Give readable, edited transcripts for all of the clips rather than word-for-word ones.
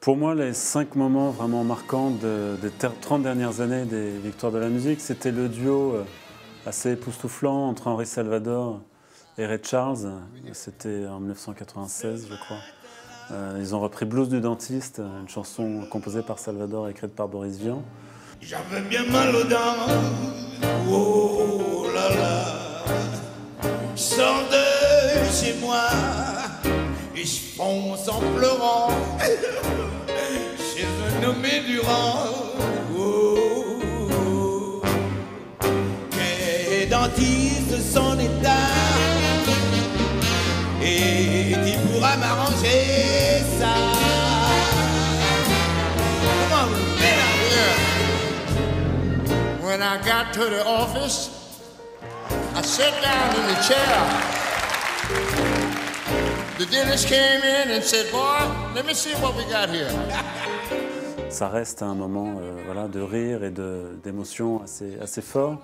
Pour moi, les 5 moments vraiment marquants des 30 dernières années des Victoires de la musique, c'était le duo assez époustouflant entre Henri Salvador et Ray Charles. C'était en 1996, je crois. Ils ont repris Blues du dentiste, une chanson composée par Salvador et écrite par Boris Vian. J'avais bien mal aux dents, oh là là. Sors de chez moi et je fonce en pleurant chez un nommé Durand, oh, qui est dentiste son état et qui pourra m'arranger ça. Comment vous faites là? When I got to the office, I sat down in the chair. The dentist came in and said, "Boy, let me see what we got here." Ça reste un moment voilà, de rire et d'émotion assez fort.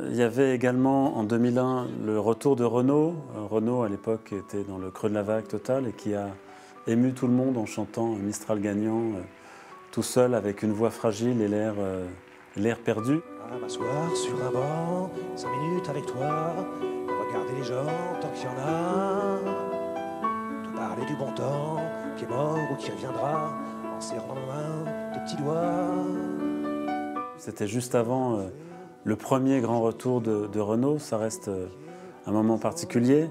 Il y avait également en 2001 le retour de Renaud. Renaud à l'époque était dans le creux de la vague totale et qui a ému tout le monde en chantant Mistral gagnant tout seul avec une voix fragile et l'air perdu. À m'asseoir sur un banc, 5 minutes avec toi, regarder les gens tant qu'il y en a, te parler du bon temps qui est mort ou qui reviendra, en serrant la main tes petits doigts. C'était juste avant le premier grand retour de Renaud, ça reste un moment particulier.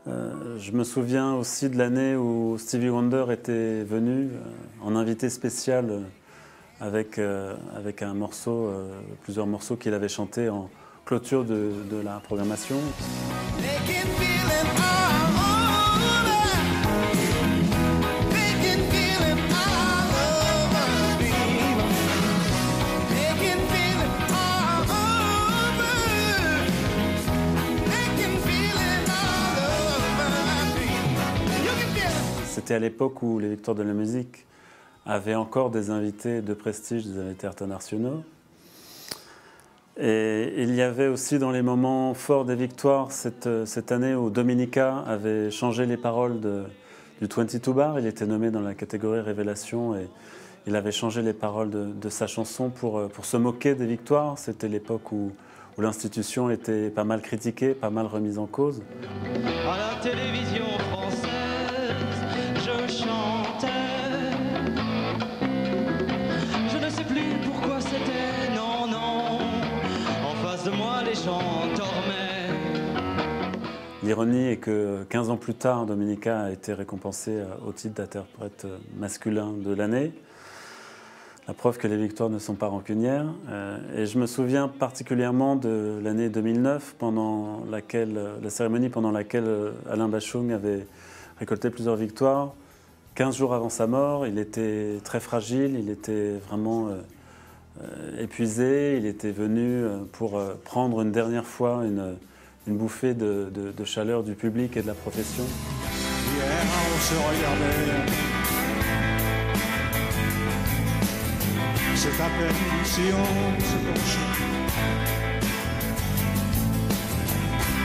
Je me souviens aussi de l'année où Stevie Wonder était venu en invité spécial avec un morceau, plusieurs morceaux qu'il avait chantés en clôture de la programmation. C'était à l'époque où les Victoires de la musique avaient encore des invités de prestige, des invités internationaux. Et il y avait aussi dans les moments forts des Victoires cette année où Dominica avait changé les paroles du 22 Bar. Il était nommé dans la catégorie Révélation et il avait changé les paroles de sa chanson pour se moquer des Victoires. C'était l'époque où l'institution était pas mal critiquée, pas mal remise en cause. À la télévision française, je chantais. Je ne sais plus pourquoi c'était, non, non. En face de moi, les gens dormaient. L'ironie est que 15 ans plus tard, Dominica a été récompensée au titre d'interprète masculin de l'année. La preuve que les victoires ne sont pas rancunières. Et je me souviens particulièrement de l'année 2009, la cérémonie pendant laquelle Alain Bachung avait récolté plusieurs victoires. 15 jours avant sa mort, il était très fragile, il était vraiment épuisé. Il était venu pour prendre une dernière fois une bouffée de chaleur du public et de la profession. Hier, on se regardait. C'est à peine si on se penche.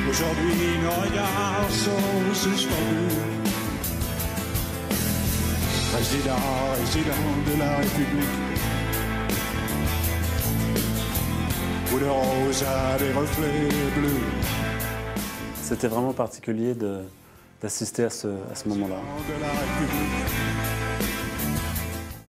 Aujourd'hui, nos regards sont suspendus. Président de la République. Où le rose a des reflets bleus. C'était vraiment particulier d'assister à ce moment-là. De la République.